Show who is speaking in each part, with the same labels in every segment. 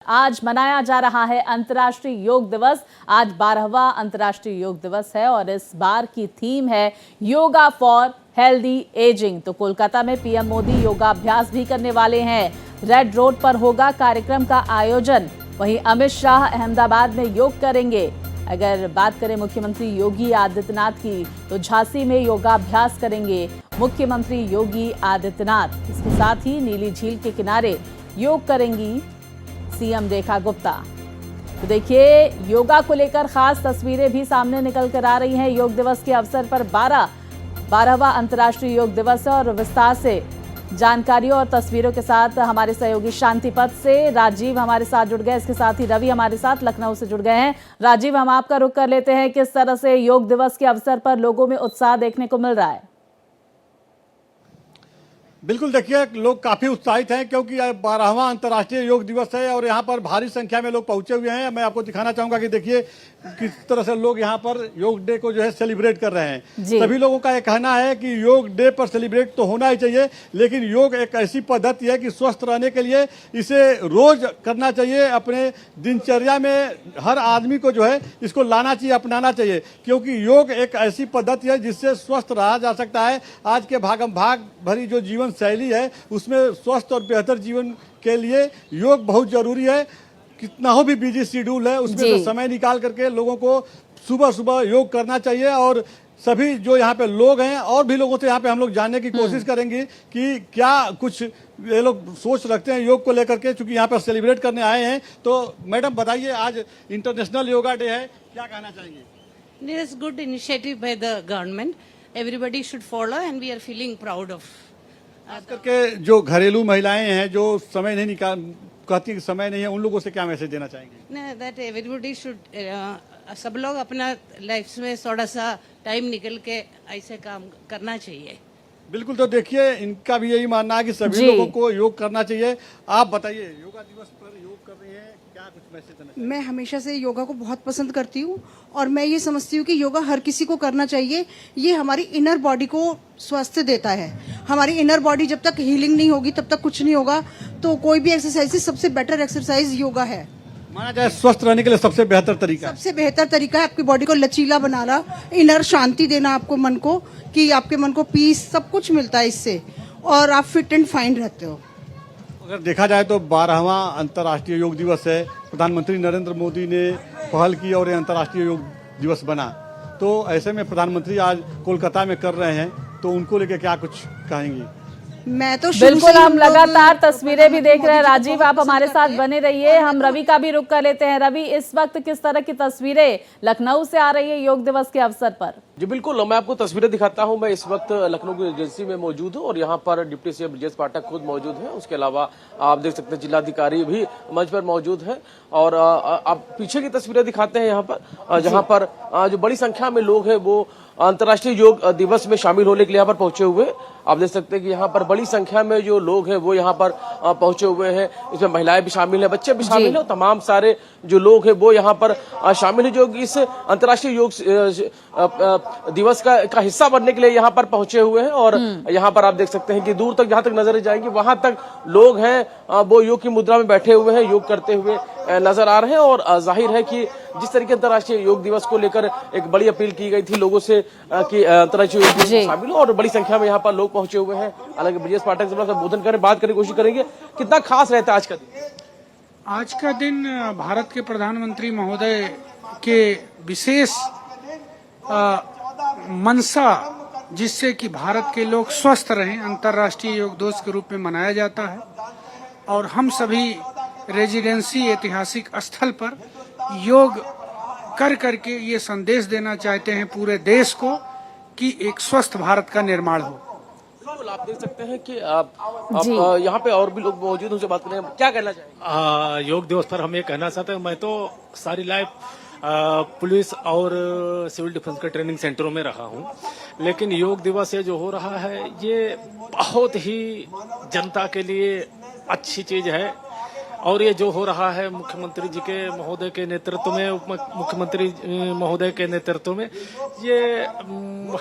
Speaker 1: आज मनाया जा रहा है अंतर्राष्ट्रीय योग दिवस। आज 12वां अंतर्राष्ट्रीय योग दिवस है और इस बार की थीम है योगा फॉर हेल्दी एजिंग। तो कोलकाता में पीएम मोदी योगाभ्यास भी करने वाले हैं। रेड रोड पर होगा कार्यक्रम का आयोजन। वहीं अमित शाह अहमदाबाद में योग करेंगे। अगर बात करें मुख्यमंत्री योगी आदित्यनाथ की, तो झांसी में योगाभ्यास करेंगे मुख्यमंत्री योगी आदित्यनाथ। इसके साथ ही नीली झील के किनारे योग करेंगी सीएम रेखा गुप्ता। तो देखिए, योगा को लेकर खास तस्वीरें भी सामने निकल कर आ रही हैं। योग दिवस के अवसर पर 12वां अंतर्राष्ट्रीय योग दिवस है और विस्तार से जानकारियों और तस्वीरों के साथ हमारे सहयोगी शांतिपथ से राजीव हमारे साथ जुड़ गए। इसके साथ ही रवि हमारे साथ लखनऊ से जुड़ गए हैं। राजीव, हम आपका रुख कर लेते हैं। किस तरह से योग दिवस के अवसर पर लोगों में उत्साह देखने को मिल रहा है?
Speaker 2: बिल्कुल, देखिए, लोग काफी उत्साहित हैं क्योंकि 12वां अंतर्राष्ट्रीय योग दिवस है और यहाँ पर भारी संख्या में लोग पहुंचे हुए हैं। मैं आपको दिखाना चाहूंगा कि देखिए किस तरह से लोग यहाँ पर योग डे को जो है सेलिब्रेट कर रहे हैं। सभी लोगों का ये कहना है कि योग डे पर सेलिब्रेट तो होना ही चाहिए, लेकिन योग एक ऐसी पद्धति है कि स्वस्थ रहने के लिए इसे रोज करना चाहिए। अपने दिनचर्या में हर आदमी को जो है इसको लाना चाहिए, अपनाना चाहिए, क्योंकि योग एक ऐसी पद्धति है जिससे स्वस्थ रहा जा सकता है। आज के भागम भाग भरी जो जीवन शैली है उसमें स्वस्थ और बेहतर जीवन के लिए योग बहुत जरूरी है। कितना हो भी बिजी शेड्यूल है, उसमें तो समय निकाल करके लोगों को सुबह सुबह योग करना चाहिए। और सभी जो यहाँ पे लोग हैं और भी लोगों से यहाँ पे हम लोग जानने की कोशिश करेंगे कि क्या कुछ ये लोग सोच रखते हैं योग को लेकर के, चूंकि यहाँ पर सेलिब्रेट करने आए हैं। तो मैडम बताइए, आज इंटरनेशनल योगा डे है, क्या कहना चाहेंगे?
Speaker 3: It is good initiative by the government. Everybody should follow and we are feeling proud of.
Speaker 2: खास करके जो घरेलू महिलाएं हैं जो समय नहीं कहती कि समय नहीं है, उन लोगों से क्या मैसेज देना चाहेंगे?
Speaker 3: No, that everybody should सब लोग अपना लाइफ में थोड़ा सा टाइम निकल के ऐसे काम करना चाहिए।
Speaker 2: बिल्कुल, तो देखिए इनका भी यही मानना है कि सभी लोगों को योग करना चाहिए। आप बताइए, योगा दिवस पर योग कर रही हैं, क्या कुछ मैसेज देना चाहिए?
Speaker 4: मैं हमेशा से योगा को बहुत पसंद करती हूँ और मैं ये समझती हूँ कि योगा हर किसी को करना चाहिए। ये हमारी इनर बॉडी को स्वास्थ्य देता है। हमारी इनर बॉडी जब तक हीलिंग नहीं होगी तब तक कुछ नहीं होगा। तो कोई भी एक्सरसाइज से सबसे बेटर एक्सरसाइज योगा है।
Speaker 2: माना जाए स्वस्थ रहने के लिए सबसे बेहतर तरीका
Speaker 4: है आपकी बॉडी को लचीला बनाना, इनर शांति देना आपको मन को, कि आपके मन को पीस सब कुछ मिलता है इससे और आप फिट एंड फाइन रहते हो।
Speaker 2: अगर देखा जाए तो 12वां अंतर्राष्ट्रीय योग दिवस है। प्रधानमंत्री नरेंद्र मोदी ने पहल की और ये अंतर्राष्ट्रीय योग दिवस बना। तो ऐसे में प्रधानमंत्री आज कोलकाता में कर रहे हैं, तो उनको लेकर क्या कुछ कहेंगी?
Speaker 4: मैं तो
Speaker 1: बिल्कुल, हम लगातार तस्वीरें भी देख रहे हैं। राजीव, आप हमारे साथ बने रहिए। हम रवि का भी रुख कर लेते हैं। रवि, इस वक्त किस तरह की तस्वीरें लखनऊ से आ रही है योग दिवस के अवसर पर?
Speaker 5: जी बिल्कुल, मैं आपको तस्वीरें दिखाता हूं। मैं इस वक्त लखनऊ की एजेंसी में मौजूद हूं और यहां पर डिप्टी सीएम ब्रजेश पाठक खुद मौजूद हैं। उसके अलावा आप देख सकते हैं जिलाधिकारी भी मंच पर मौजूद हैं। और आप पीछे की तस्वीरें दिखाते हैं यहाँ पर, जहां पर जो बड़ी संख्या में लोग हैं वो अंतर्राष्ट्रीय योग दिवस में शामिल होने के लिए यहाँ पर पहुंचे हुए। आप देख सकते हैं कि यहाँ पर बड़ी संख्या में जो लोग हैं वो यहाँ पर पहुंचे हुए हैं। इसमें महिलाएं भी शामिल हैं, बच्चे भी शामिल हैं, तमाम सारे जो लोग हैं वो यहाँ पर शामिल हैं, जो इस अंतर्राष्ट्रीय योग दिवस का हिस्सा बनने के लिए यहाँ पर पहुंचे हुए हैं। और यहाँ पर आप देख सकते हैं कि दूर तक जहाँ तक नजर जाएंगी वहां तक लोग हैं वो योग की मुद्रा में बैठे हुए हैं, योग करते हुए नजर आ रहे हैं। और जाहिर है कि जिस तरीके अंतर्राष्ट्रीय योग दिवस को लेकर एक बड़ी अपील की गई थी लोगों से कि अंतर्राष्ट्रीय योग दिवस में शामिल हो, और बड़ी संख्या में यहाँ पर लोग पहुंचे हुए हैं। हालांकि ब्रजेश पाठक से संबोधन करें, बात करने की कोशिश करेंगे, कितना खास रहता है आज का दिन?
Speaker 6: आज का दिन भारत के प्रधानमंत्री महोदय के विशेष मंशा, जिससे कि भारत के लोग स्वस्थ रहें, अंतर्राष्ट्रीय योग दिवस के रूप में मनाया जाता है। और हम सभी रेजिडेंसी ऐतिहासिक स्थल पर योग कर करके ये संदेश देना चाहते हैं पूरे देश को कि एक स्वस्थ भारत का निर्माण हो।
Speaker 5: आप देख सकते हैं कि आप यहाँ पे और भी लोग मौजूद हैं, उनसे बात करें, क्या कहना चाहेंगे?
Speaker 7: योग दिवस पर हम ये कहना चाहते हैं, मैं तो सारी लाइफ पुलिस और सिविल डिफेंस के ट्रेनिंग सेंटरों में रहा हूँ, लेकिन योग दिवस ये जो हो रहा है ये बहुत ही जनता के लिए अच्छी चीज है। और ये जो हो रहा है मुख्यमंत्री जी के महोदय के नेतृत्व में, उप मुख्यमंत्री महोदय के नेतृत्व में, ये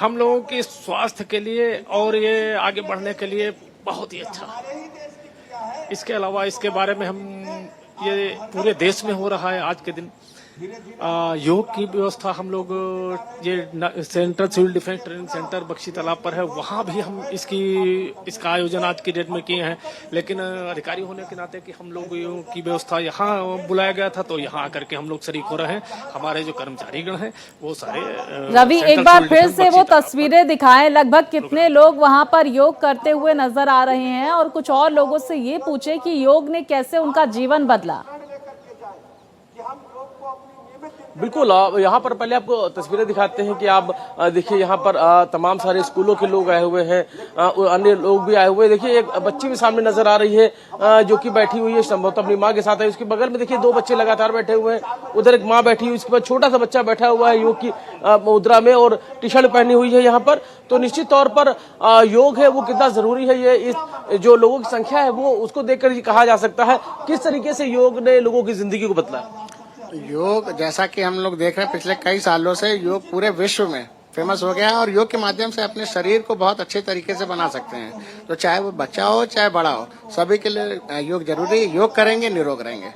Speaker 7: हम लोगों के स्वास्थ्य के लिए और ये आगे बढ़ने के लिए बहुत ही अच्छा है। इसके अलावा इसके बारे में हम ये पूरे देश में हो रहा है आज के दिन। योग की व्यवस्था हम लोग ये central civil defence training centre Bakshi Talab पर है, वहाँ भी हम इसका आयोजन आज की डेट में किए हैं। लेकिन अधिकारी होने के नाते कि हम लोग योग की व्यवस्था यहाँ बुलाया गया था, तो यहाँ आकर के हम लोग शरीक हो रहे हैं। हमारे जो कर्मचारीगण हैं वो सारे
Speaker 1: रवि, एक बार फिर से वो तस्वीरें दिखाएं, लगभग कितने लोग वहां पर योग करते हुए नजर आ रहे हैं, और कुछ और लोगों से ये पूछे कि योग ने कैसे उनका जीवन बदला।
Speaker 5: बिल्कुल, यहाँ पर पहले आपको तस्वीरें दिखाते हैं कि आप देखिए यहाँ पर तमाम सारे स्कूलों के लोग आए हुए हैं, अन्य लोग भी आए हुए हैं। देखिए एक बच्ची भी सामने नजर आ रही है जो कि बैठी हुई है, संभवतः अपनी माँ के साथ है। उसके बगल में देखिए 2 बच्चे लगातार बैठे हुए हैं, उधर एक माँ बैठी हुई, उसके बाद छोटा सा बच्चा बैठा हुआ है योग की मुद्रा में और टी शर्ट पहनी हुई है यहाँ पर। तो निश्चित तौर पर योग है वो कितना जरूरी है, ये इस जो लोगों की संख्या है वो उसको देखकर ये कहा जा सकता है। किस तरीके से योग ने लोगों की जिंदगी को बदला है?
Speaker 8: योग, जैसा कि हम लोग देख रहे हैं पिछले कई सालों से, योग पूरे विश्व में फेमस हो गया है और योग के माध्यम से अपने शरीर को बहुत अच्छे तरीके से बना सकते हैं। तो चाहे वो बच्चा हो चाहे बड़ा हो, सभी के लिए योग जरूरी है। योग करेंगे निरोग रहेंगे।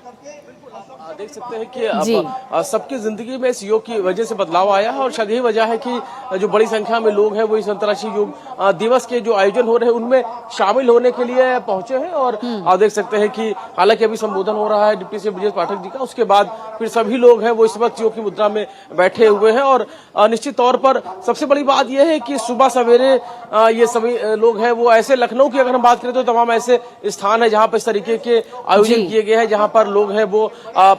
Speaker 5: देख सकते हैं कि अब सबकी जिंदगी में इस योग की वजह से बदलाव आया है, और शायद यही वजह है कि जो बड़ी संख्या में लोग हैं वो इस अंतर्राष्ट्रीय योग दिवस के जो आयोजन हो रहे हैं उनमें शामिल होने के लिए पहुंचे हैं। और आप देख सकते हैं कि हालांकि अभी संबोधन हो रहा है डिप्टी सीएम ब्रजेश पाठक जी का, उसके बाद फिर सभी लोग हैं वो इस वक्त योग की मुद्रा में बैठे हुए हैं। और निश्चित तौर पर सबसे बड़ी बात यह है कि सुबह सवेरे ये सभी लोग हैं वो ऐसे, लखनऊ की अगर हम बात करें तो तमाम ऐसे स्थान है जहाँ पर इस तरीके के आयोजन किए गए हैं, जहाँ पर लोग हैं वो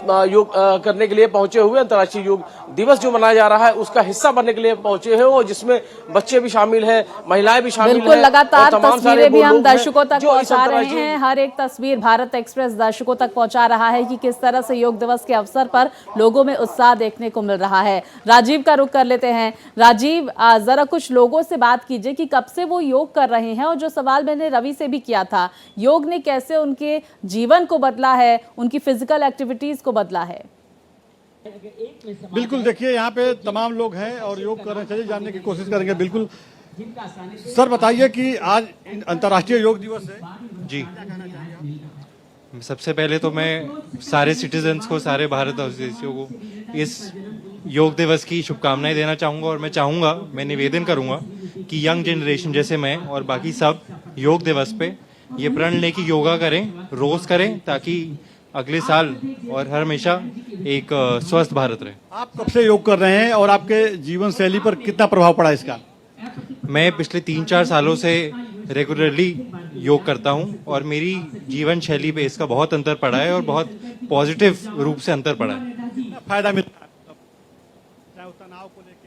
Speaker 5: योग करने के लिए पहुंचे हुए। अंतर्राष्ट्रीय योग दिवस जो मनाया जा रहा है उसका हिस्सा बनने के लिए पहुंचे हैं, और जिसमें बच्चे भी शामिल हैं, महिलाएं भी शामिल हैं।
Speaker 1: बिल्कुल, लगातार तस्वीरें भी हम दर्शकों तक पहुंचा रहे हैं। हर एक तस्वीर भारत एक्सप्रेस दर्शकों तक पहुंचा रहा है कि किस तरह से योग दिवस के अवसर पर लोगों में उत्साह देखने को मिल रहा है। राजीव का रुख कर लेते हैं। राजीव, जरा कुछ लोगों से बात कीजिए कि कब से वो योग कर रहे हैं, और जो सवाल मैंने रवि से भी किया था, योग ने कैसे उनके जीवन को बदला है, उनकी फिजिकल एक्टिविटीज को बदला है।
Speaker 2: बिल्कुल, देखिए यहाँ पे तमाम लोग हैं और योग कर रहे हैं, चलिए जानने की कोशिश करेंगे। बिल्कुल सर, बताइए कि आज अंतर्राष्ट्रीय योग दिवस है
Speaker 9: जी। सबसे पहले तो मैं सारे सिटीजन्स को, सारे भारतवासियों को इस योग दिवस की शुभकामनाएं देना चाहूँगा, और मैं चाहूँगा, मैं निवेदन करूँगा कि यंग जनरेशन जैसे मैं और बाकी सब योग दिवस पे ये प्रण लें कि योगा करें, रोज करें, ताकि अगले साल और हर हमेशा एक स्वस्थ भारत रहे।
Speaker 2: आप कब से योग कर रहे हैं और आपके जीवन शैली पर कितना प्रभाव पड़ा इसका?
Speaker 9: मैं पिछले 3-4 सालों से रेगुलरली योग करता हूं, और मेरी जीवन शैली पे इसका बहुत अंतर पड़ा है, और बहुत पॉजिटिव रूप से अंतर पड़ा है।
Speaker 2: फायदा मिलता है चाहे तनाव को लेके।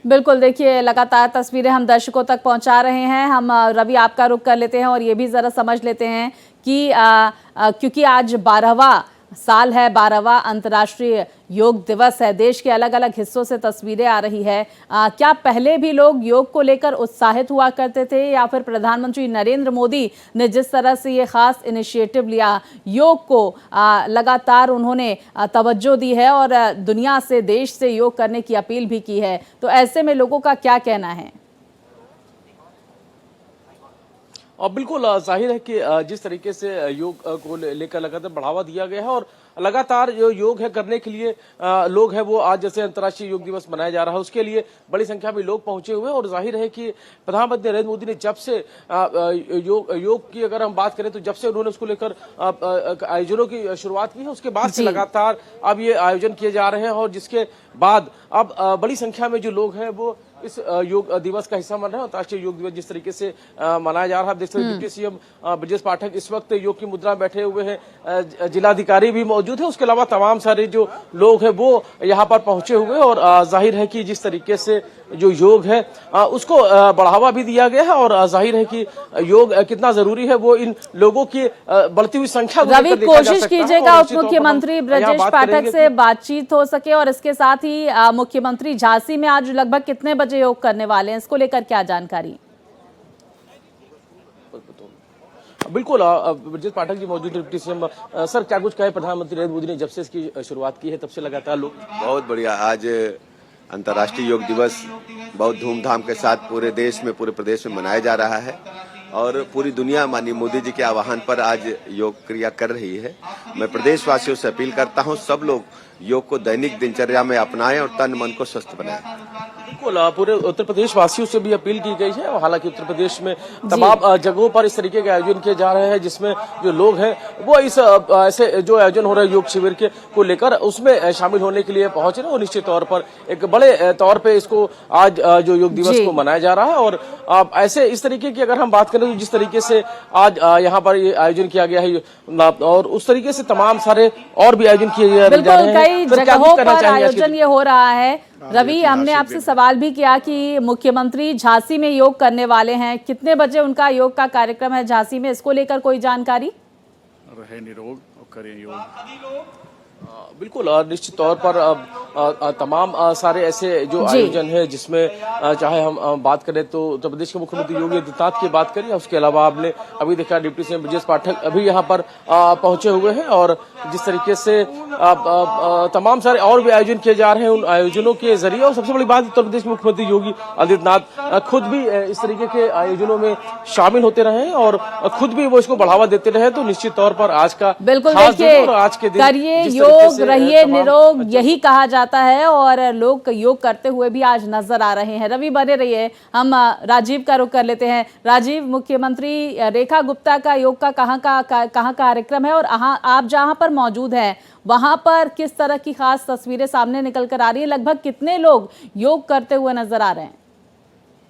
Speaker 1: बिल्कुल, देखिए लगातार तस्वीरें हम दर्शकों तक पहुंचा रहे हैं। हम रवि आपका रुख कर लेते हैं और ये भी जरा समझ लेते हैं कि क्योंकि आज 12वां साल है, 12वां अंतर्राष्ट्रीय योग दिवस है, देश के अलग अलग हिस्सों से तस्वीरें आ रही है। क्या पहले भी लोग योग को लेकर उत्साहित हुआ करते थे, या फिर प्रधानमंत्री नरेंद्र मोदी ने जिस तरह से ये खास इनिशिएटिव लिया, योग को लगातार उन्होंने तवज्जो दी है और दुनिया से, देश से योग करने की अपील भी की है, तो ऐसे में लोगों का क्या कहना है?
Speaker 5: और बिल्कुल जाहिर है कि जिस तरीके से योग को लेकर लगातार बढ़ावा दिया गया है, और लगातार जो योग है करने के लिए लोग हैं वो आज जैसे अंतर्राष्ट्रीय योग दिवस मनाया जा रहा है उसके लिए बड़ी संख्या में लोग पहुंचे हुए हैं। और जाहिर है कि प्रधानमंत्री नरेंद्र मोदी ने जब से योग की अगर हम बात करें तो जब से उन्होंने उसको लेकर आयोजनों की शुरुआत की है, उसके बाद से लगातार अब ये आयोजन किए जा रहे हैं, और जिसके बाद अब बड़ी संख्या में जो लोग हैं वो इस योग दिवस का हिस्सा बन रहे हैं। अंतर्राष्ट्रीय योग दिवस जिस तरीके से मनाया जा रहा है, देख सकते हैं डिप्टी सीएम ब्रजेश पाठक इस वक्त योग की मुद्रा बैठे हुए हैं, जिलाधिकारी भी मौजूद है, उसके अलावा तमाम सारे जो लोग हैं वो यहाँ पर पहुंचे हुए हैं। और जाहिर है कि जिस तरीके से जो योग है उसको बढ़ावा भी दिया गया है, और जाहिर है कि योग कितना जरूरी है वो इन लोगों की बढ़ती हुई संख्या
Speaker 1: रवि, कोशिश कीजिएगा उप मुख्यमंत्री ब्रजेश पाठक से बातचीत हो सके, और इसके साथ ही मुख्यमंत्री झांसी में आज लगभग कितने बजे योग करने वाले हैं, इसको लेकर क्या जानकारी?
Speaker 5: बिल्कुल, ब्रजेश पाठक जी मौजूद डिप्टी सीएम। सर, क्या कुछ कहे प्रधानमंत्री नरेंद्र मोदी ने जब से इसकी शुरुआत की है तब से लगातार लोग?
Speaker 10: बहुत बढ़िया, आज अंतर्राष्ट्रीय योग दिवस बहुत धूमधाम के साथ पूरे देश में, पूरे प्रदेश में मनाया जा रहा है। और पूरी दुनिया माननीय मोदी जी के आह्वान पर आज योग क्रिया कर रही है। मैं प्रदेशवासियों से अपील करता हूं, सब लोग योग को दैनिक दिनचर्या में अपनाएं और तन मन को स्वस्थ बनाएं।
Speaker 5: बिल्कुल, पूरे उत्तर प्रदेश वासियों से भी अपील की गई है। हालांकि उत्तर प्रदेश में तमाम जगहों पर इस तरीके के आयोजन किए जा रहे हैं, जिसमें जो लोग हैं वो इस ऐसे जो आयोजन हो रहे हैं योग शिविर के को लेकर उसमें शामिल होने के लिए पहुंच रहे हैं। और निश्चित तौर पर एक बड़े तौर पे इसको आज जो योग दिवस को मनाया जा रहा है। और ऐसे इस तरीके की अगर हम बात करें तो जिस तरीके से आज यहाँ पर ये आयोजन किया गया है और उस तरीके से तमाम सारे और भी आयोजन किए जा रहे हैं।
Speaker 1: कई जगहों पर आयोजन ये हो रहा है। रवि, हमने आपसे सवाल भी किया कि मुख्यमंत्री झांसी में योग करने वाले हैं, कितने बजे उनका योग का कार्यक्रम है झांसी में, इसको लेकर कोई जानकारी?
Speaker 2: रहे निरोग और करें योग।
Speaker 5: बिल्कुल, निश्चित तौर पर तमाम सारे ऐसे जो आयोजन है जिसमें चाहे हम बात करें तो उत्तर प्रदेश के मुख्यमंत्री योगी आदित्यनाथ की बात करें, उसके अलावा आपने अभी देखा डिप्टी सीएम ब्रजेश पाठक अभी यहाँ पर पहुंचे हुए हैं। और जिस तरीके से तमाम सारे और भी आयोजन किए जा रहे हैं, उन आयोजनों के जरिए और सबसे बड़ी बात उत्तर प्रदेश के मुख्यमंत्री योगी आदित्यनाथ खुद भी इस तरीके के आयोजनों में शामिल होते रहे हैं और खुद भी वो इसको बढ़ावा देते रहे। तो निश्चित तौर पर आज का
Speaker 1: बिल्कुल
Speaker 5: खास दिन
Speaker 1: देखिए,
Speaker 5: और आज के दिन
Speaker 1: करिए योग, रहिए निरोग, यही कहा जाता है और लोग योग करते हुए भी आज नजर आ रहे हैं। रवि बने रहिए, हम राजीव का रुख कर लेते हैं। राजीव, मुख्यमंत्री रेखा गुप्ता का योग का कहाँ कार्यक्रम है और आप जहां पर मौजूद हैं वहां पर किस तरह की खास तस्वीरें सामने निकल कर आ रही है? लगभग कितने लोग योग करते हुए नजर आ रहे हैं?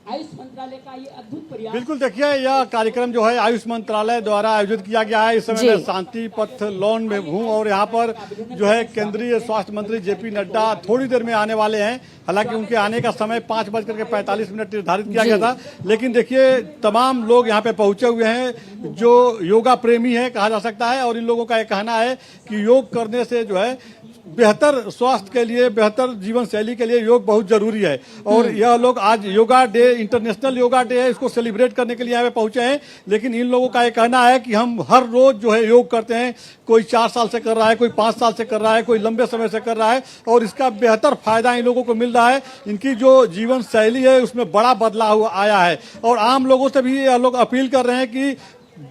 Speaker 11: आयुष मंत्रालय का ये अद्भुत प्रयास।
Speaker 2: बिल्कुल, देखिए यह कार्यक्रम जो है आयुष मंत्रालय द्वारा आयोजित किया गया है। इस समय मैं शांति पथ लॉन में हूँ और यहाँ पर जो है केंद्रीय स्वास्थ्य मंत्री जेपी नड्डा थोड़ी देर में आने वाले हैं। हालांकि उनके आने का समय 5:45 निर्धारित किया गया था, लेकिन देखिए तमाम लोग यहाँ पे पहुंचे हुए हैं जो योगा प्रेमी है कहा जा सकता है। और इन लोगों का यह कहना है कि योग करने से जो है बेहतर स्वास्थ्य के लिए, बेहतर जीवन शैली के लिए योग बहुत जरूरी है। और यह लोग आज yoga day, international yoga day है, इसको सेलिब्रेट करने के लिए यहाँ पे पहुंचे हैं। लेकिन इन लोगों का ये कहना है कि हम हर रोज जो है योग करते हैं, कोई 4 साल से कर रहा है, कोई 5 साल से कर रहा है, कोई लंबे समय से कर रहा है और इसका बेहतर फायदा इन लोगों को मिल रहा है। इनकी जो जीवन शैली है उसमें बड़ा बदलाव आया है। और आम लोगों से भी यह लोग अपील कर रहे हैं कि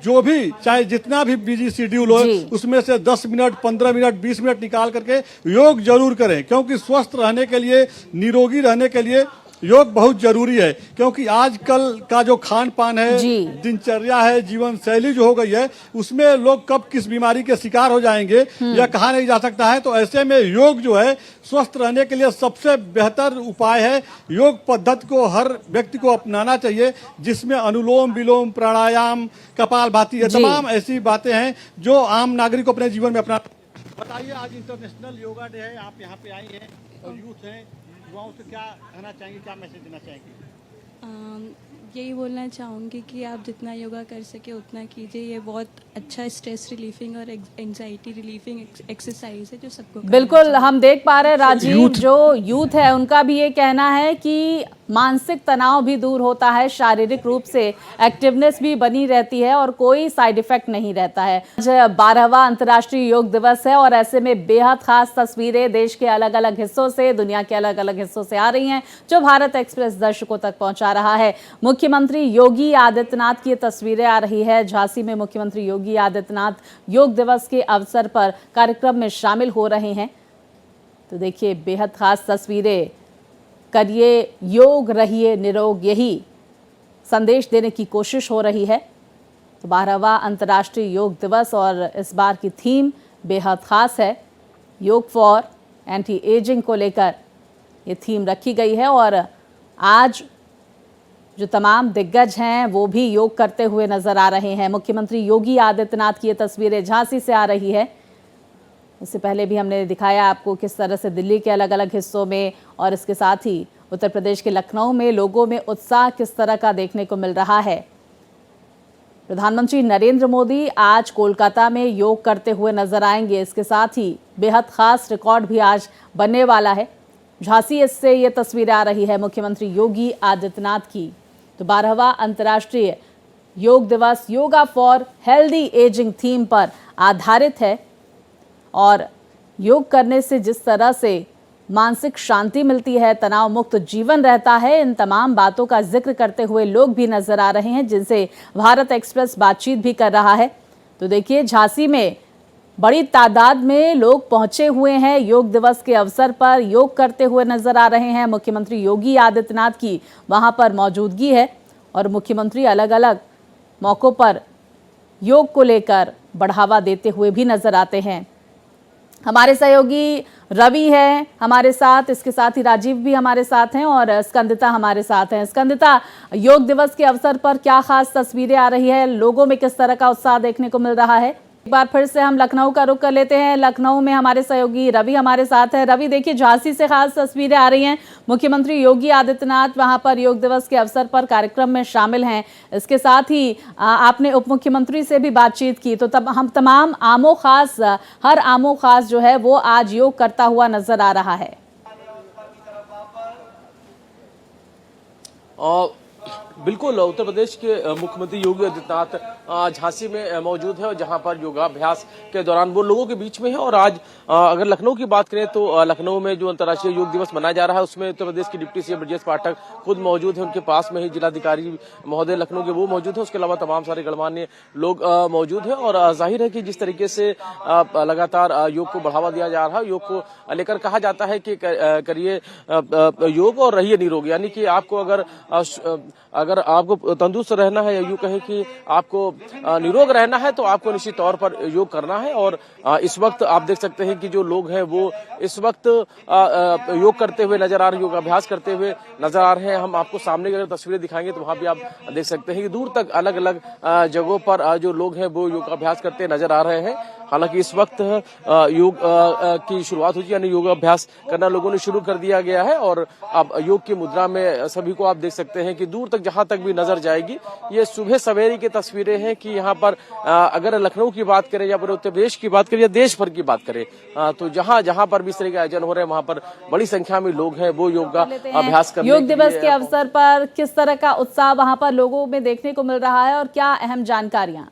Speaker 2: जो भी चाहे जितना भी बिजी शेड्यूल हो उसमें से 10 मिनट, 15 मिनट, 20 मिनट निकाल करके योग जरूर करें, क्योंकि स्वस्थ रहने के लिए, निरोगी रहने के लिए योग बहुत जरूरी है। क्योंकि आजकल का जो खान पान है, दिनचर्या है, जीवन शैली जो हो गई है, उसमें लोग कब किस बीमारी के शिकार हो जाएंगे यह कहा नहीं जा सकता है। तो ऐसे में योग जो है स्वस्थ रहने के लिए सबसे बेहतर उपाय है। योग पद्धति को हर व्यक्ति को अपनाना चाहिए, जिसमें अनुलोम विलोम, प्राणायाम, कपालभाति, तमाम ऐसी बातें हैं जो आम नागरिक को अपने जीवन में अपना। बताइए, आज इंटरनेशनल योगा डे है, आप यहाँ पे आई हैं और यूथ हैं, युवाओं से क्या कहना चाहेंगे, क्या मैसेज देना चाहेंगे?
Speaker 12: यही बोलना चाहूँगी कि आप जितना योगा कर सके उतना कीजिए। ये बहुत अच्छा स्ट्रेस रिलीफिंग और एंजाइटी रिलीफिंग एक्सरसाइज है जो सबको
Speaker 1: बिल्कुल हम देख पा रहे हैं। राजीव, जो यूथ है उनका भी ये कहना है कि मानसिक तनाव भी दूर होता है, शारीरिक रूप से एक्टिवनेस भी बनी रहती है और कोई साइड इफेक्ट नहीं रहता है। आज 12वां अंतर्राष्ट्रीय योग दिवस है और ऐसे में बेहद खास तस्वीरें देश के अलग अलग हिस्सों से, दुनिया के अलग अलग हिस्सों से आ रही हैं जो भारत एक्सप्रेस दर्शकों तक पहुंचा रहा है। मुख्यमंत्री योगी आदित्यनाथ की तस्वीरें आ रही है। झांसी में मुख्यमंत्री योगी आदित्यनाथ योग दिवस के अवसर पर कार्यक्रम में शामिल हो रहे हैं। तो देखिए बेहद खास तस्वीरें। करिए योग, रहिए निरोग, यही संदेश देने की कोशिश हो रही है। तो 12वां अंतर्राष्ट्रीय योग दिवस और इस बार की थीम बेहद खास है। योग फॉर एंटी एजिंग को लेकर ये थीम रखी गई है और आज जो तमाम दिग्गज हैं वो भी योग करते हुए नजर आ रहे हैं। मुख्यमंत्री योगी आदित्यनाथ की ये तस्वीरें झांसी से आ रही है। इससे पहले भी हमने दिखाया आपको किस तरह से दिल्ली के अलग अलग हिस्सों में और इसके साथ ही उत्तर प्रदेश के लखनऊ में लोगों में उत्साह किस तरह का देखने को मिल रहा है। प्रधानमंत्री नरेंद्र मोदी आज कोलकाता में योग करते हुए नजर आएंगे। इसके साथ ही बेहद खास रिकॉर्ड भी आज बनने वाला है। झांसी से ये तस्वीरें आ रही है मुख्यमंत्री योगी आदित्यनाथ की। तो 12वां अंतर्राष्ट्रीय योग दिवस yoga for healthy ageing theme पर आधारित है और योग करने से जिस तरह से मानसिक शांति मिलती है, तनाव मुक्त जीवन रहता है। इन तमाम बातों का जिक्र करते हुए लोग भी नजर आ रहे हैं, जिनसे भारत एक्सप्रेस बातचीत भी कर रहा है। तो देखिए, झांसी में बड़ी तादाद में लोग पहुंचे हुए हैं। योग दिवस के अवसर पर योग करते हुए नजर आ रहे हैं। मुख्यमंत्री योगी आदित्यनाथ की वहां पर मौजूदगी है और मुख्यमंत्री अलग अलग मौकों पर योग को लेकर बढ़ावा देते हुए भी नजर आते हैं। हमारे सहयोगी रवि है हमारे साथ, इसके साथ ही राजीव भी हमारे साथ हैं और स्कंदिता हमारे साथ हैं। स्कंदिता, योग दिवस के अवसर पर क्या खास तस्वीरें आ रही है, लोगों में किस तरह का उत्साह देखने को मिल रहा है? एक बार फिर से हम लखनऊ का रुख कर लेते हैं। लखनऊ में हमारे सहयोगी रवि हमारे साथ है। रवि, देखिए, झांसी से खास तस्वीरें आ रही हैं। मुख्यमंत्री योगी आदित्यनाथ वहां पर योग दिवस के अवसर पर कार्यक्रम में शामिल हैं। इसके साथ ही आपने उप मुख्यमंत्री से भी बातचीत की, तो तब हम तमाम आमो खास, हर आमो खास जो है वो आज योग करता हुआ नजर आ रहा है।
Speaker 5: बिल्कुल, उत्तर प्रदेश के मुख्यमंत्री योगी आदित्यनाथ झांसी में मौजूद है और जहां पर योगाभ्यास के दौरान वो लोगों के बीच में है। और आज अगर लखनऊ की बात करें तो लखनऊ में जो अंतर्राष्ट्रीय योग दिवस मनाया जा रहा है उसमें उत्तर प्रदेश के डिप्टी सीएम ब्रजेश पाठक खुद मौजूद है। उनके पास में ही जिलाधिकारी महोदय लखनऊ के वो मौजूद है। उसके अलावा तमाम सारे गणमान्य लोग मौजूद है। और जाहिर है कि जिस तरीके से लगातार योग को बढ़ावा दिया जा रहा है, योग को लेकर कहा जाता है कि करिए योग और रहिए निरोग, यानी कि आपको अगर आपको तंदुरुस्त रहना है या यूं कहें कि आपको निरोग रहना है तो आपको निश्चित तौर पर योग करना है। और इस वक्त आप देख सकते हैं कि जो लोग हैं वो इस वक्त योग करते हुए नजर आ रहे हैं, योगाभ्यास करते हुए नजर आ रहे हैं। हम आपको सामने की अगर तस्वीरें दिखाएंगे तो वहां भी आप देख सकते हैं कि दूर तक अलग अलग जगहों पर जो लोग हैं वो योगाभ्यास करते नजर आ रहे हैं। हालांकि इस वक्त योग की शुरुआत हुई, यानी योगाभ्यास करना लोगों ने शुरू कर दिया गया है। और अब योग की मुद्रा में सभी को आप देख सकते हैं कि दूर तक जहां तक भी नजर जाएगी ये सुबह सवेरे की तस्वीरें हैं कि यहाँ पर अगर लखनऊ की बात करें या फिर उत्तर प्रदेश की बात करें या देश भर की बात करें तो जहां जहां पर भी इस तरह के आयोजन हो रहे हैं वहां पर बड़ी संख्या में लोग हैं वो योगा अभ्यास करने
Speaker 1: योग दिवस के अवसर पर किस तरह का उत्साह वहां पर लोगों में देखने को मिल रहा है और क्या अहम जानकारियां?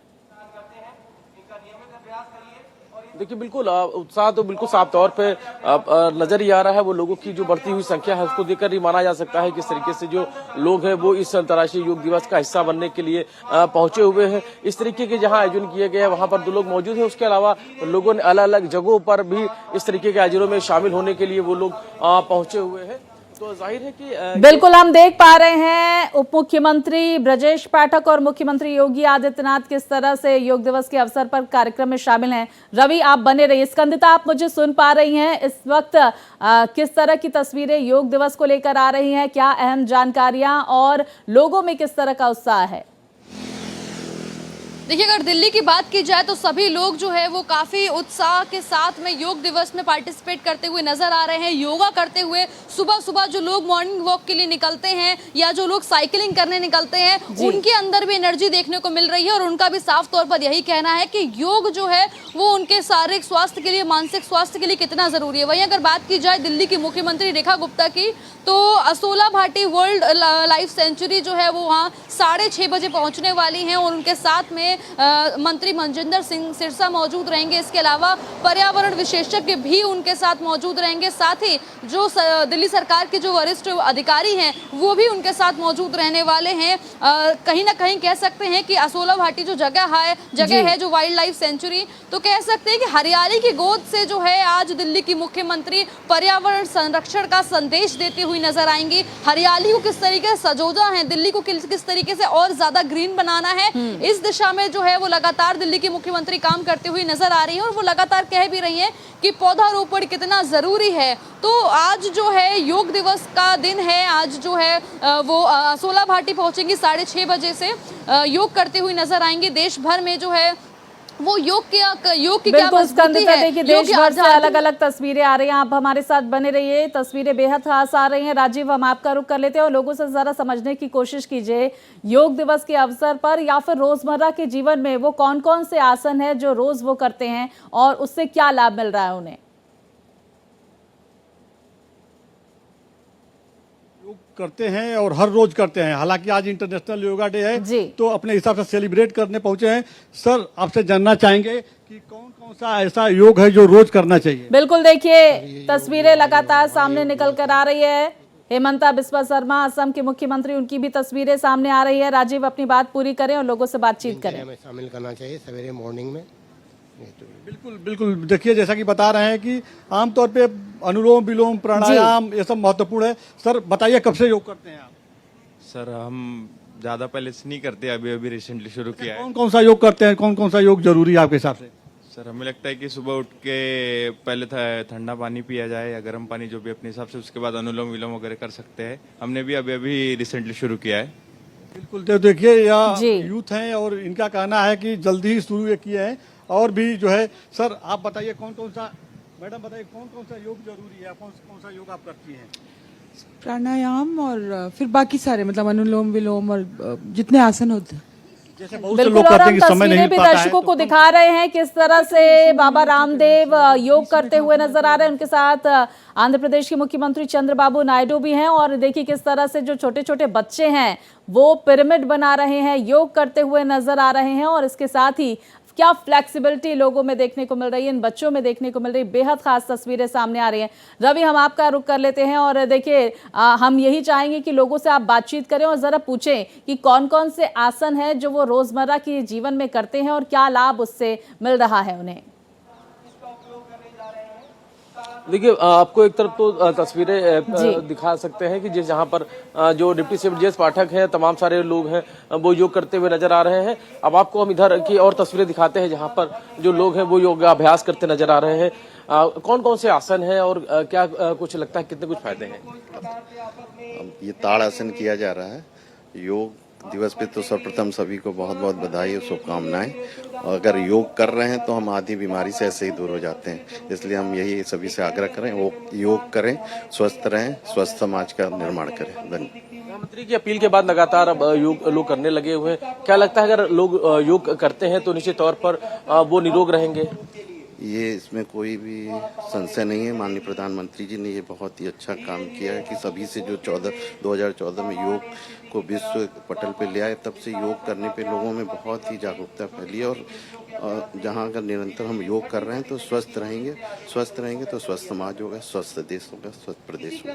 Speaker 5: देखिए, बिल्कुल उत्साह तो बिल्कुल साफ तौर पे नजर ही आ रहा है। वो लोगों की जो बढ़ती हुई संख्या है उसको देखकर ही माना जा सकता है किस तरीके से जो लोग हैं वो इस अंतर्राष्ट्रीय योग दिवस का हिस्सा बनने के लिए पहुंचे हुए हैं। इस तरीके के जहां आयोजन किए गए हैं वहां पर 2 लोग मौजूद हैं। उसके अलावा लोगों ने अलग अलग जगहों पर भी इस तरीके के आयोजनों में शामिल होने के लिए वो लोग पहुंचे हुए हैं। तो जाहिर है कि
Speaker 1: बिल्कुल हम देख पा रहे हैं उप मुख्यमंत्री ब्रजेश पाठक और मुख्यमंत्री योगी आदित्यनाथ किस तरह से योग दिवस के अवसर पर कार्यक्रम में शामिल हैं। रवि, आप बने रहिए। स्कंदिता, आप मुझे सुन पा रही हैं इस वक्त? किस तरह की तस्वीरें योग दिवस को लेकर आ रही हैं, क्या अहम जानकारियां और लोगों में किस तरह का उत्साह है?
Speaker 13: देखिए, अगर दिल्ली की बात की जाए तो सभी लोग जो है वो काफ़ी उत्साह के साथ में योग दिवस में पार्टिसिपेट करते हुए नजर आ रहे हैं। योगा करते हुए सुबह सुबह जो लोग मॉर्निंग वॉक के लिए निकलते हैं या जो लोग साइकिलिंग करने निकलते हैं उनके अंदर भी एनर्जी देखने को मिल रही है। और उनका भी साफ तौर पर यही कहना है कि योग जो है वो उनके शारीरिक स्वास्थ्य के लिए, मानसिक स्वास्थ्य के लिए कितना ज़रूरी है। वहीं अगर बात की जाए दिल्ली की मुख्यमंत्री रेखा गुप्ता की तो Asola Bhati world life sanctuary जो है वो वहाँ 6:30 बजे पहुँचने वाली हैं और उनके साथ में मंत्री मनजिंदर सिंह सिरसा मौजूद रहेंगे। इसके अलावा पर्यावरण विशेषज्ञ भी उनके साथ मौजूद रहेंगे। साथ ही जो दिल्ली सरकार के जो वरिष्ठ अधिकारी हैं वो भी उनके साथ मौजूद रहने वाले हैं। कहीं ना कहीं कह सकते हैं कि असोला घाटी जो जगह है जो वाइल्ड लाइफ सेंचुरी, तो कह सकते हैं कि हरियाली की गोद से जो है आज दिल्ली की मुख्यमंत्री पर्यावरण संरक्षण का संदेश देती हुई नजर आएंगी। हरियाली को किस तरीके से सजोना है, दिल्ली को किस तरीके से और ज्यादा ग्रीन बनाना है, इस दिशा में जो है वो लगातार दिल्ली की मुख्यमंत्री काम करती हुई नजर आ रही है। और वो लगातार कह भी रही है कि पौधारोपण कितना जरूरी है। तो आज जो है योग दिवस का दिन है, आज जो है वो असोला घाटी पहुंचेंगी 6:30 बजे से योग करती हुई नजर आएंगी। देश भर में जो है वो योग की क्या मजबूती है।
Speaker 1: देखिए, देश भर से अलग अलग तस्वीरें आ रही हैं। आप हमारे साथ बने रहिए, तस्वीरें बेहद खास आ रही हैं। राजीव, हम आपका रुख कर लेते हैं और लोगों से जरा समझने की कोशिश कीजिए योग दिवस के अवसर पर या फिर रोजमर्रा के जीवन में वो कौन कौन से आसन है जो रोज वो करते हैं और उससे क्या लाभ मिल रहा है उन्हें।
Speaker 2: करते हैं और हर रोज करते हैं। हालांकि आज इंटरनेशनल योगा डे
Speaker 1: जी।
Speaker 2: है तो अपने हिसाब से सेलिब्रेट करने पहुंचे हैं। सर, आपसे जानना चाहेंगे कि कौन कौन सा ऐसा योग है जो रोज करना चाहिए?
Speaker 1: बिल्कुल, देखिए तस्वीरें लगातार सामने निकल कर आ रही है। हेमंता बिस्वा शर्मा असम के मुख्यमंत्री, उनकी भी तस्वीरें सामने आ रही है। राजीव, अपनी बात पूरी करें और लोगों से बातचीत करें।
Speaker 14: हमें शामिल करना चाहिए सवेरे मॉर्निंग में।
Speaker 2: बिल्कुल बिल्कुल, देखिए जैसा कि बता रहे हैं कि आमतौर पे अनुलोम विलोम प्राणायाम ये सब महत्वपूर्ण है। सर बताइए, कब से योग करते हैं आप?
Speaker 9: सर हम ज़्यादा पहले से नहीं करते, अभी अभी रिसेंटली शुरू किया है।
Speaker 2: कौन कौन सा योग करते हैं, कौन कौन सा योग जरूरी है आपके हिसाब से?
Speaker 9: सर हमें लगता है कि सुबह उठ के पहले ठंडा पानी पिया जाए या गर्म पानी, जो भी अपने हिसाब से, उसके बाद अनुलोम विलोम वगैरह कर सकते हैं। हमने भी अभी अभी रिसेंटली शुरू किया है।
Speaker 2: बिल्कुल, तो देखिए यह यूथ हैं और इनका कहना है कि जल्दी ही शुरू ये किए हैं और भी जो है। सर आप बताइए कौन कौन सा, मैडम बताइए कौन कौन सा योग जरूरी है, कौन कौन सा योग आप करती हैं?
Speaker 15: प्राणायाम और फिर बाकी सारे, मतलब अनुलोम विलोम और जितने आसन होते हैं।
Speaker 2: जैसे बहुत से लोग
Speaker 1: बिल्कुल, और
Speaker 2: कहते हैं
Speaker 1: हम
Speaker 2: कि समय नहीं
Speaker 1: तस्वीरें भी
Speaker 2: पाता है,
Speaker 1: दर्शकों को दिखा रहे हैं किस तरह से बाबा रामदेव योग करते हुए नजर आ रहे हैं। उनके साथ आंध्र प्रदेश के मुख्यमंत्री चंद्रबाबू नायडू भी हैं और देखिए किस तरह से जो छोटे छोटे बच्चे हैं वो पिरामिड बना रहे हैं, योग करते हुए नजर आ रहे हैं। और इसके साथ ही क्या फ्लेक्सिबिलिटी लोगों में देखने को मिल रही है, इन बच्चों में देखने को मिल रही है। बेहद खास तस्वीरें सामने आ रही हैं। रवि, हम आपका रुख कर लेते हैं और देखिए हम यही चाहेंगे कि लोगों से आप बातचीत करें और जरा पूछें कि कौन कौन से आसन हैं जो वो रोजमर्रा के जीवन में करते हैं और क्या लाभ उससे मिल रहा है उन्हें।
Speaker 5: देखिए आपको एक तरफ तो तस्वीरें दिखा सकते हैं कि जहाँ पर जो डिप्टी सीएम ब्रजेश पाठक हैं, तमाम सारे लोग हैं वो योग करते हुए नजर आ रहे हैं। अब आपको हम इधर की और तस्वीरें दिखाते हैं जहाँ पर जो लोग हैं वो योगाभ्यास करते नजर आ रहे हैं। कौन कौन से आसन हैं और क्या कुछ लगता है कितने कुछ फायदे हैं?
Speaker 16: ये ताड़ आसन किया जा रहा है। योग दिवस पे तो सर्वप्रथम सभी को बहुत बहुत बधाई और शुभकामनाएं। और अगर योग कर रहे हैं तो हम आधी बीमारी से ऐसे ही दूर हो जाते हैं। इसलिए हम यही सभी से आग्रह करें, वो योग करें, स्वस्थ रहें, स्वस्थ समाज का निर्माण करें। धन्यवाद।
Speaker 5: प्रधानमंत्री की अपील के बाद लगातार अब योग लोग करने लगे हुए हैं। क्या लगता है अगर लोग योग करते हैं तो निश्चित तौर पर वो निरोग रहेंगे?
Speaker 16: ये इसमें कोई भी संशय नहीं है। माननीय प्रधानमंत्री जी ने ये बहुत ही अच्छा काम किया है कि सभी से जो 2014 में योग को विश्व पटल पे ले आए, तब से योग करने पे लोगों में बहुत ही जागरूकता फैली है। और जहाँ अगर निरंतर हम योग कर रहे हैं तो स्वस्थ रहेंगे तो स्वस्थ समाज होगा, स्वस्थ देश होगा, स्वस्थ प्रदेश होगा।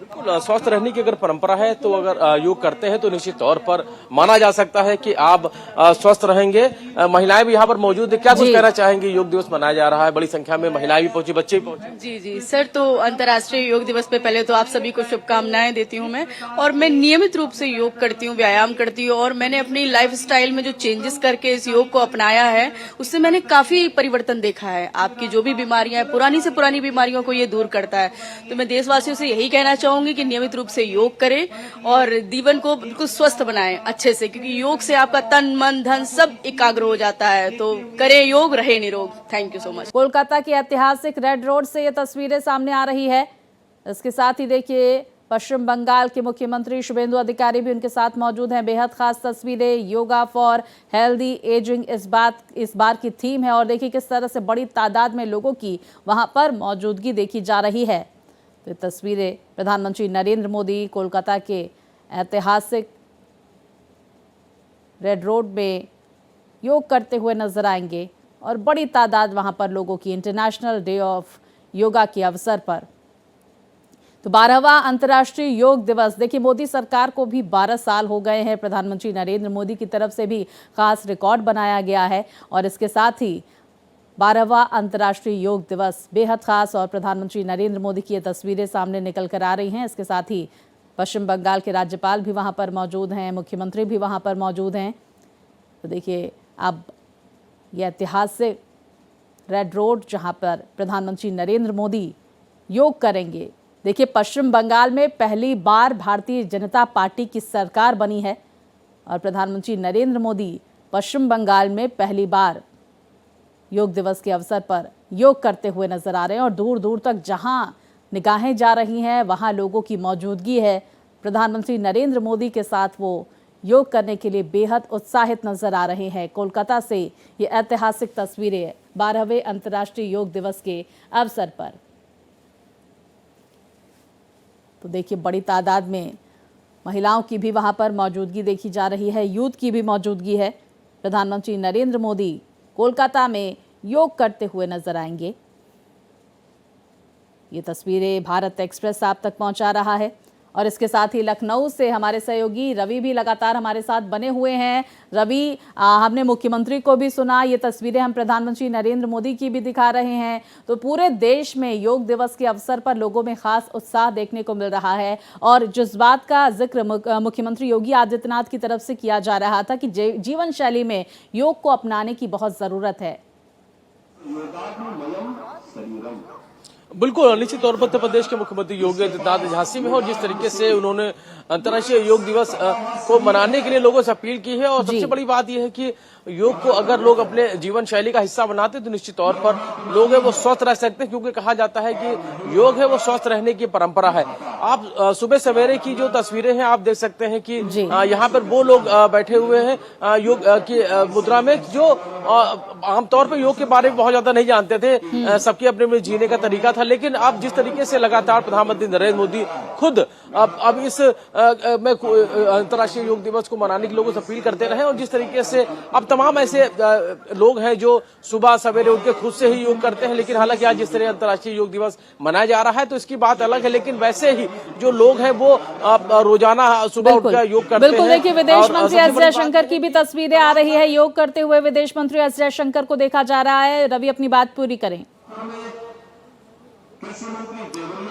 Speaker 5: बिल्कुल, स्वस्थ रहने की अगर परंपरा है तो अगर योग करते हैं तो निश्चित तौर पर माना जा सकता है कि आप स्वस्थ रहेंगे। महिलाएं भी यहाँ पर मौजूद है, क्या कुछ कहना चाहेंगे? योग दिवस मनाया जा रहा है, बड़ी संख्या में महिलाएं भी पहुंची, बच्चे भी पहुंचे।
Speaker 17: जी जी सर, तो अंतर्राष्ट्रीय योग दिवस पे पहले तो आप सभी को शुभकामनाएं देती हूँ मैं। और मैं नियमित रूप से योग करती हूँ, व्यायाम करती हूँ और मैंने अपनी लाइफ स्टाइल में जो चेंजेस करके इस योग को अपनाया है उससे मैंने काफी परिवर्तन देखा है। आपकी जो भी बीमारियां हैं, पुरानी से पुरानी बीमारियों को ये दूर करता है। तो मैं देशवासियों से यही कहना चाहूंगी कि नियमित रूप से योग करें और जीवन को बिल्कुल स्वस्थ बनाएं अच्छे से, क्योंकि योग से आपका तन मन धन सब एकाग्र हो जाता है। तो करें योग, रहे निरोग। Thank you so much.
Speaker 1: Kolkata की ऐतिहासिक रेड रोड से ये तस्वीरें सामने आ रही है। इसके साथ ही देखिए पश्चिम बंगाल के मुख्यमंत्री शुभेंदु अधिकारी भी उनके साथ मौजूद हैं। बेहद खास तस्वीरें, योगा फॉर हेल्दी एजिंग इस बार की थीम है और देखिए किस तरह से बड़ी तादाद में लोगों की वहां पर मौजूदगी देखी जा रही है। तो तस्वीरें प्रधानमंत्री नरेंद्र मोदी कोलकाता के ऐतिहासिक रेड रोड में योग करते हुए नजर आएंगे और बड़ी तादाद वहां पर लोगों की इंटरनेशनल डे ऑफ योगा के अवसर पर। तो 12वां अंतर्राष्ट्रीय योग दिवस, देखिए मोदी सरकार को भी 12 साल हो गए हैं। प्रधानमंत्री नरेंद्र मोदी की तरफ से भी खास रिकॉर्ड बनाया गया है और इसके साथ ही 12वां अंतर्राष्ट्रीय योग दिवस बेहद खास और प्रधानमंत्री नरेंद्र मोदी की ये तस्वीरें सामने निकल कर आ रही हैं। इसके साथ ही पश्चिम बंगाल के राज्यपाल भी वहां पर मौजूद हैं, मुख्यमंत्री भी वहां पर मौजूद हैं। तो देखिए अब ये ऐतिहासिक रेड रोड जहां पर प्रधानमंत्री नरेंद्र मोदी योग करेंगे। देखिए पश्चिम बंगाल में पहली बार भारतीय जनता पार्टी की सरकार बनी है और प्रधानमंत्री नरेंद्र मोदी पश्चिम बंगाल में पहली बार योग दिवस के अवसर पर योग करते हुए नजर आ रहे हैं और दूर दूर तक जहां निगाहें जा रही हैं वहां लोगों की मौजूदगी है। प्रधानमंत्री नरेंद्र मोदी के साथ वो योग करने के लिए बेहद उत्साहित नजर आ रहे हैं। कोलकाता से ये ऐतिहासिक तस्वीरें 12वें अंतर्राष्ट्रीय योग दिवस के अवसर पर। तो देखिए बड़ी तादाद में महिलाओं की भी वहां पर मौजूदगी देखी जा रही है, यूथ की भी मौजूदगी है। प्रधानमंत्री नरेंद्र मोदी कोलकाता में योग करते हुए नजर आएंगे। ये तस्वीरें भारत एक्सप्रेस आप तक पहुंचा रहा है और इसके साथ ही लखनऊ से हमारे सहयोगी रवि भी लगातार हमारे साथ बने हुए हैं। रवि, हमने मुख्यमंत्री को भी सुना, ये तस्वीरें हम प्रधानमंत्री नरेंद्र मोदी की भी दिखा रहे हैं। तो पूरे देश में योग दिवस के अवसर पर लोगों में खास उत्साह देखने को मिल रहा है और जिस बात का जिक्र मुख्यमंत्री योगी आदित्यनाथ की तरफ से किया जा रहा था कि जीवन शैली में योग को अपनाने की बहुत जरूरत है।
Speaker 5: बिल्कुल, निश्चित तौर पर उत्तर प्रदेश के मुख्यमंत्री योगी आदित्यनाथ झांसी में है और जिस तरीके से उन्होंने अंतर्राष्ट्रीय योग दिवस को मनाने के लिए लोगों से अपील की है। और सबसे बड़ी बात यह है कि योग को अगर लोग अपने जीवन शैली का हिस्सा बनाते तो निश्चित तौर पर लोग है वो स्वस्थ रह सकते हैं, क्योंकि कहा जाता है कि योग है वो स्वस्थ रहने की परंपरा है। आप सुबह सवेरे की जो तस्वीरें हैं आप देख सकते हैं कि यहाँ पर वो लोग बैठे हुए हैं योग की मुद्रा में जो आमतौर पर योग के बारे में बहुत ज्यादा नहीं जानते थे। सबके अपने अपने जीने का तरीका था, लेकिन अब जिस तरीके से लगातार प्रधानमंत्री नरेंद्र मोदी खुद अब इस अंतर्राष्ट्रीय योग दिवस को मनाने के लोगों से अपील करते रहे और जिस तरीके से अब तमाम ऐसे लोग हैं जो सुबह सवेरे उठ के खुद से ही योग करते हैं। लेकिन हालांकि आज जिस तरह अंतर्राष्ट्रीय योग दिवस मनाया जा रहा है तो इसकी बात अलग है, लेकिन वैसे ही जो लोग हैं वो रोजाना सुबह उठकर योग करते हैं।
Speaker 1: बिल्कुल, देखिए विदेश मंत्री एस जयशंकर की भी तस्वीरें आ रही है योग करते हुए। विदेश मंत्री एस जयशंकर को देखा जा रहा है। रवि, अपनी बात पूरी करें।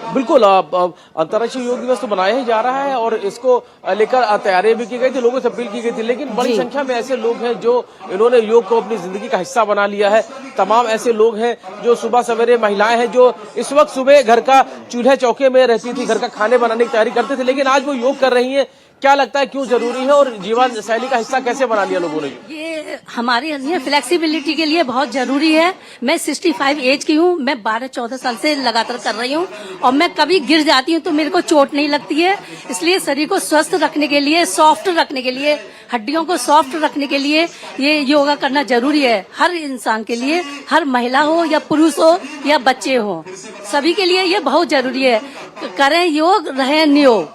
Speaker 5: बिल्कुल, अंतर्राष्ट्रीय योग दिवस तो मनाया ही जा रहा है और इसको लेकर तैयारियां भी की गई थी, लोगों से अपील की गई थी, लेकिन बड़ी संख्या में ऐसे लोग हैं जो इन्होंने योग को अपनी जिंदगी का हिस्सा बना लिया है। तमाम ऐसे लोग हैं जो सुबह सवेरे, महिलाएं हैं जो इस वक्त सुबह घर का चूल्हे चौके में रहती थी, घर का खाने बनाने की तैयारी करते थे, लेकिन आज वो योग कर रही है। क्या लगता है क्यों जरूरी है और जीवन शैली का हिस्सा कैसे बना लिया लोगों ने?
Speaker 18: ये हमारे लिए फ्लेक्सिबिलिटी के लिए बहुत जरूरी है। मैं 65 एज की हूँ, मैं 12-14 साल से लगातार कर रही हूँ और मैं कभी गिर जाती हूँ तो मेरे को चोट नहीं लगती है। इसलिए शरीर को स्वस्थ रखने के लिए, सॉफ्ट रखने के लिए, हड्डियों को सॉफ्ट रखने के लिए ये योगा करना जरूरी है। हर इंसान के लिए, हर महिला हो या पुरुष हो या बच्चे हो, सभी के लिए ये बहुत जरूरी है। करें योग, रहे निरोग।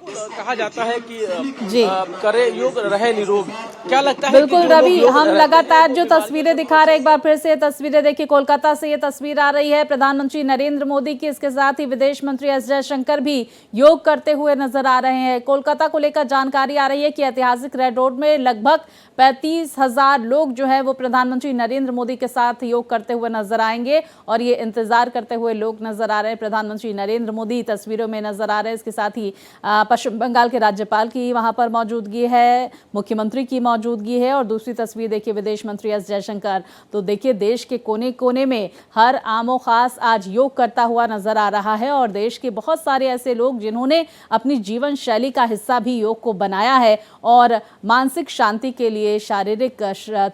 Speaker 5: कहा जाता है कि करे योग रहे निरोग। क्या लगता है?
Speaker 1: बिल्कुल रवि, हम लगातार जो तस्वीरें दिखा रहे हैं, एक बार फिर से तस्वीरें देखिए। कोलकाता से ये तस्वीर आ रही है प्रधानमंत्री नरेंद्र मोदी की, इसके साथ ही विदेश मंत्री एस जयशंकर भी योग करते हुए नजर आ रहे हैं। कोलकाता को लेकर जानकारी आ रही है कि ऐतिहासिक रेड रोड में लगभग 35,000 लोग जो है वो प्रधानमंत्री नरेंद्र मोदी के साथ योग करते हुए नजर आएंगे और ये इंतजार करते हुए लोग नजर आ रहे हैं। प्रधानमंत्री नरेंद्र मोदी तस्वीरों में नजर आ रहे हैं। इसके साथ ही पश्चिम बंगाल के राज्यपाल की वहां पर मौजूदगी है, मुख्यमंत्री की मौजूदगी है और दूसरी तस्वीर देखिए विदेश मंत्री एस जयशंकर। तो देखिए देश के कोने कोने में हर आमो खास आज योग करता हुआ नजर आ रहा है और देश के बहुत सारे ऐसे लोग जिन्होंने अपनी जीवन शैली का हिस्सा भी योग को बनाया है और मानसिक शांति के लिए, शारीरिक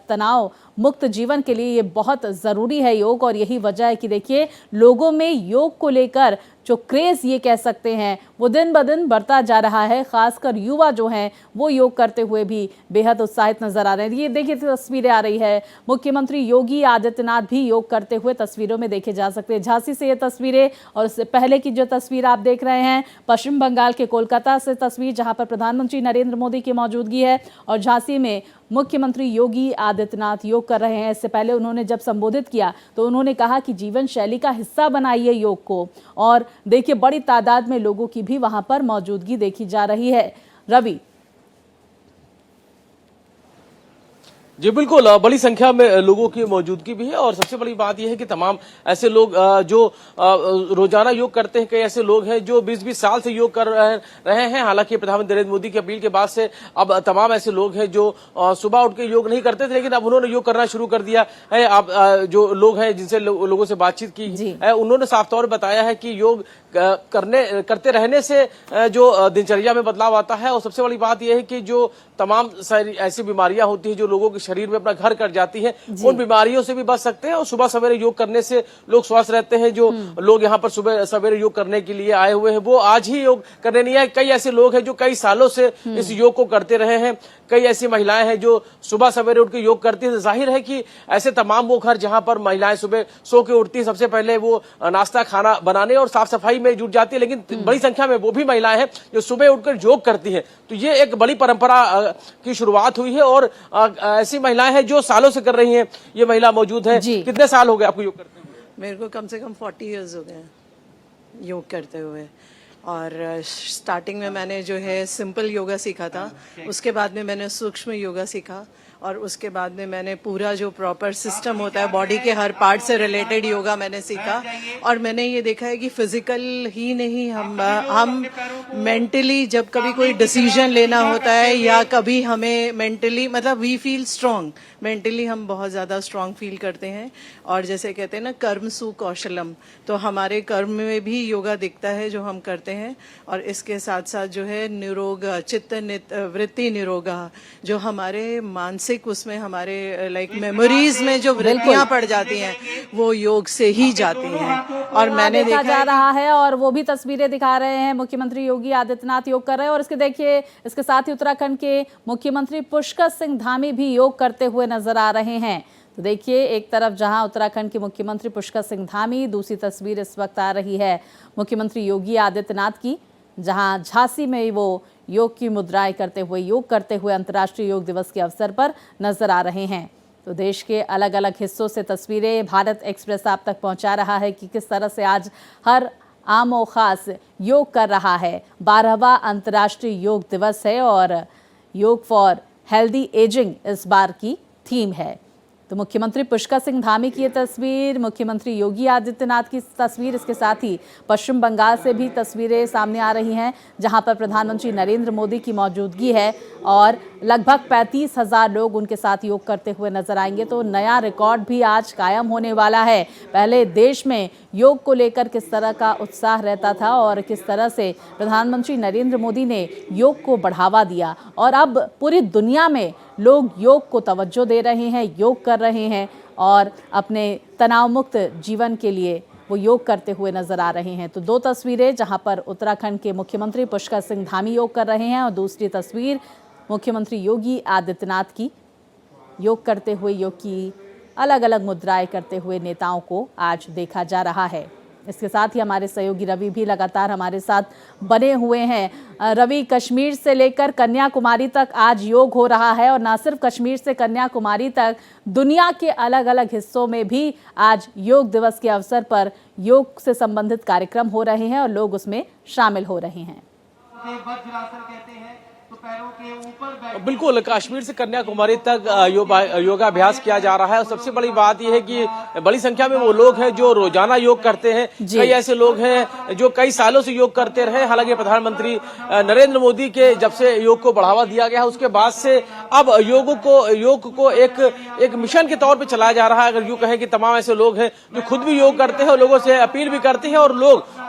Speaker 1: तनाव मुक्त जीवन के लिए ये बहुत ज़रूरी है योग। और यही वजह है कि देखिए लोगों में योग को लेकर जो क्रेज़ ये कह सकते हैं वो दिन ब दिन बढ़ता जा रहा है। खासकर युवा जो हैं वो योग करते हुए भी बेहद उत्साहित नजर आ रहे हैं। ये देखिए तस्वीरें आ रही है, मुख्यमंत्री योगी आदित्यनाथ भी योग करते हुए तस्वीरों में देखे जा सकते हैं। झांसी से ये तस्वीरें और इससे पहले की जो तस्वीर आप देख रहे हैं पश्चिम बंगाल के कोलकाता से तस्वीर, जहाँ पर प्रधानमंत्री नरेंद्र मोदी की मौजूदगी है और झांसी में मुख्यमंत्री योगी आदित्यनाथ योग कर रहे हैं। इससे पहले उन्होंने जब संबोधित किया तो उन्होंने कहा कि जीवन शैली का हिस्सा बनाइए योग को और देखिए बड़ी तादाद में लोगों की भी वहां पर मौजूदगी देखी जा रही है। रवि,
Speaker 5: जी बिल्कुल, बड़ी संख्या में लोगों की मौजूदगी भी है और सबसे बड़ी बात यह है कि तमाम ऐसे लोग जो रोजाना योग करते हैं, कई ऐसे लोग हैं जो 20-20 साल से योग कर रहे हैं। हालांकि प्रधानमंत्री नरेंद्र मोदी की अपील के बाद से अब तमाम ऐसे लोग हैं जो सुबह उठ के योग नहीं करते थे, लेकिन अब उन्होंने योग करना शुरू कर दिया है। अब जो लोग हैं जिनसे लोगों से बातचीत की है उन्होंने साफ तौर पर बताया है कि योग करते रहने से जो दिनचर्या में बदलाव आता है और सबसे बड़ी बात यह है कि जो तमाम सारी ऐसी बीमारियां होती हैं जो लोगों के शरीर में अपना घर कर जाती है, उन बीमारियों से भी बच सकते हैं। और सुबह सवेरे योग करने से लोग स्वस्थ रहते हैं। जो लोग यहाँ पर सुबह सवेरे योग करने के लिए आए हुए हैं वो आज ही योग करने नहीं आए। कई ऐसे लोग हैं जो कई सालों से इस योग को करते रहे हैं। कई ऐसी महिलाएं हैं जो सुबह सवेरे उठ के योग करती है। जाहिर है कि ऐसे तमाम वो घर जहां पर महिलाएं सुबह सो के उठती है, सबसे पहले वो नाश्ता खाना बनाने और साफ सफाई में जुट जाती है, लेकिन बड़ी संख्या में वो भी महिलाएं हैं जो सुबह उठकर योग करती हैं। तो ये एक बड़ी परंपरा की शुरुआत हुई है और ऐसी महिलाएं हैं जो सालों से कर रही हैं। ये महिला मौजूद है। कितने साल हो गए आपको योग करते हुए?
Speaker 19: मेरे को कम से कम 40 इयर्स हो गए योग करते हुए। और स्टार्टिंग में मैंने जो है सिंपल योगा सीखा था, उसके बाद में मैंने सूक्ष्म योगा सीखा और उसके बाद में मैंने पूरा जो प्रॉपर सिस्टम होता है बॉडी के हर पार्ट से रिलेटेड योगा मैंने सीखा। और मैंने ये देखा है कि फिजिकल ही नहीं, हम मेंटली जब कभी कोई डिसीजन लेना होता है या कभी हमें मेंटली मतलब वी फील स्ट्रांग, मेंटली हम बहुत ज़्यादा स्ट्रांग फील करते हैं। और जैसे कहते हैं ना कर्म सु कौशलम, तो हमारे कर्म में भी योगा दिखता है जो हम करते हैं। और इसके साथ साथ जो है निरोग चित्त वृत्ति निरोगा, जो हमारे मानसिक उसमें हमारे लाइक मेमोरीज में जो वृत्तियां पड़ जाती हैं वो योग से ही जाती हैं। और मैंने
Speaker 1: देखा जा रहा है और वो भी तस्वीरें दिखा रहे हैं। मुख्यमंत्री योगी आदित्यनाथ योग कर रहे हैं और इसके देखिए इसके साथ ही उत्तराखंड के मुख्यमंत्री पुष्कर सिंह धामी भी योग करते हुए नजर आ रहे हैं। तो देखिए एक तरफ जहां उत्तराखंड के मुख्यमंत्री पुष्कर सिंह धामी, दूसरी तस्वीर इस वक्त आ रही है मुख्यमंत्री योगी आदित्यनाथ की, जहां झांसी में वो योग की मुद्राएं करते हुए योग करते हुए अंतर्राष्ट्रीय योग दिवस के अवसर पर नजर आ रहे हैं। तो देश के अलग अलग हिस्सों से तस्वीरें भारत एक्सप्रेस आप तक पहुंचा रहा है कि किस तरह से आज हर आम और खास योग कर रहा है। 12वां अंतर्राष्ट्रीय योग दिवस है और योग फॉर हेल्दी एजिंग इस बार की थीम है। तो मुख्यमंत्री पुष्कर सिंह धामी की ये तस्वीर, मुख्यमंत्री योगी आदित्यनाथ की तस्वीर, इसके साथ ही पश्चिम बंगाल से भी तस्वीरें सामने आ रही हैं जहां पर प्रधानमंत्री नरेंद्र मोदी की मौजूदगी है और लगभग 35,000 लोग उनके साथ योग करते हुए नजर आएंगे। तो नया रिकॉर्ड भी आज कायम होने वाला है। पहले देश में योग को लेकर किस तरह का उत्साह रहता था और किस तरह से प्रधानमंत्री नरेंद्र मोदी ने योग को बढ़ावा दिया और अब पूरी दुनिया में लोग योग को तवज्जो दे रहे हैं, योग कर रहे हैं और अपने तनाव मुक्त जीवन के लिए वो योग करते हुए नजर आ रहे हैं। तो दो तस्वीरें जहां पर उत्तराखंड के मुख्यमंत्री पुष्कर सिंह धामी योग कर रहे हैं और दूसरी तस्वीर मुख्यमंत्री योगी आदित्यनाथ की योग करते हुए, योग की अलग अलग मुद्राएं करते हुए नेताओं को आज देखा जा रहा है। इसके साथ ही हमारे सहयोगी रवि भी लगातार हमारे साथ बने हुए हैं। रवि, कश्मीर से लेकर कन्याकुमारी तक आज योग हो रहा है और न सिर्फ कश्मीर से कन्याकुमारी तक, दुनिया के अलग अलग हिस्सों में भी आज योग दिवस के अवसर पर योग से संबंधित कार्यक्रम हो रहे हैं और लोग उसमें शामिल हो रहे हैं।
Speaker 5: बिल्कुल, कश्मीर से कन्याकुमारी तक योगाभ्यास किया जा रहा है और सबसे बड़ी बात यह है कि बड़ी संख्या में वो लोग हैं जो रोजाना योग करते हैं। कई ऐसे लोग हैं जो कई सालों से योग करते रहे। हालांकि प्रधानमंत्री नरेंद्र मोदी के जब से योग को बढ़ावा दिया गया उसके बाद से अब योग को एक मिशन के तौर पर चलाया जा रहा है। अगर यूं कहें कि तमाम ऐसे लोग हैं जो खुद भी योग करते हैं और लोगों से अपील भी करते हैं और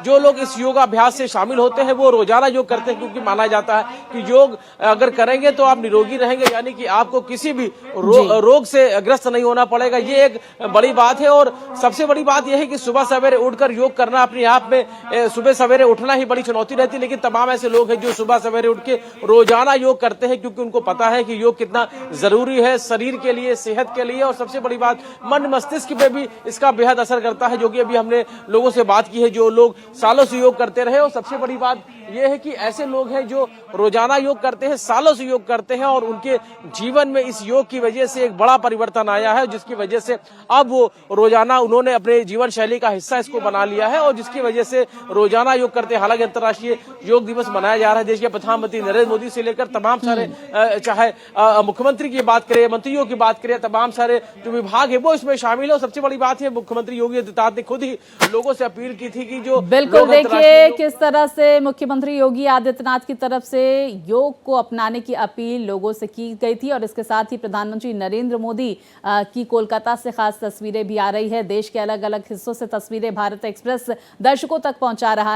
Speaker 5: जो लोग इस योगाभ्यास से शामिल होते हैं वो रोजाना योग करते हैं, क्योंकि माना जाता है कि योग अगर करेंगे तो आप निरोगी रहेंगे, यानी कि आपको किसी भी रोग से ग्रस्त नहीं होना पड़ेगा। ये एक बड़ी बात है और सबसे बड़ी बात यह है कि सुबह सवेरे उठकर योग करना अपने आप में, सुबह सवेरे उठना ही बड़ी चुनौती रहती है, लेकिन तमाम ऐसे लोग हैं जो सुबह सवेरे उठ के रोजाना योग करते हैं क्योंकि उनको पता है कि योग कितना जरूरी है शरीर के लिए, सेहत के लिए और सबसे बड़ी बात मन मस्तिष्क पे भी इसका बेहद असर करता है, जो कि अभी हमने लोगों से बात की है जो लोग सालों से योग करते रहे। और सबसे बड़ी बात यह है कि ऐसे लोग हैं जो रोजाना योग करते हैं, सालों से योग करते हैं और उनके जीवन में इस योग की वजह से एक बड़ा परिवर्तन आया है, जिसकी वजह से अब वो रोजाना उन्होंने अपने जीवन शैली का हिस्सा इसको बना लिया है और जिसकी वजह से रोजाना योग करते हैं। हालांकि अंतर्राष्ट्रीय योग दिवस मनाया जा रहा है। देश के प्रधानमंत्री नरेंद्र मोदी से लेकर तमाम सारे चाहे मुख्यमंत्री की बात करें, मंत्रियों की बात करें, तमाम सारे जो विभाग है वो इसमें शामिल है। सबसे बड़ी बात है मुख्यमंत्री योगी आदित्यनाथ ने खुद ही लोगों से अपील की थी कि जो
Speaker 1: बिल्कुल देखिए किस तरह से मुख्यमंत्री योगी आदित्यनाथ की तरफ से योग को अपनाने की अपील लोगों से की गई थी और इसके साथ ही प्रधानमंत्री नरेंद्र मोदी की कोलकाता से खास तस्वीरें भी आ रही है। देश के अलग अलग हिस्सों से तस्वीरें भारत एक्सप्रेस दर्शकों तक पहुंचा रहा है।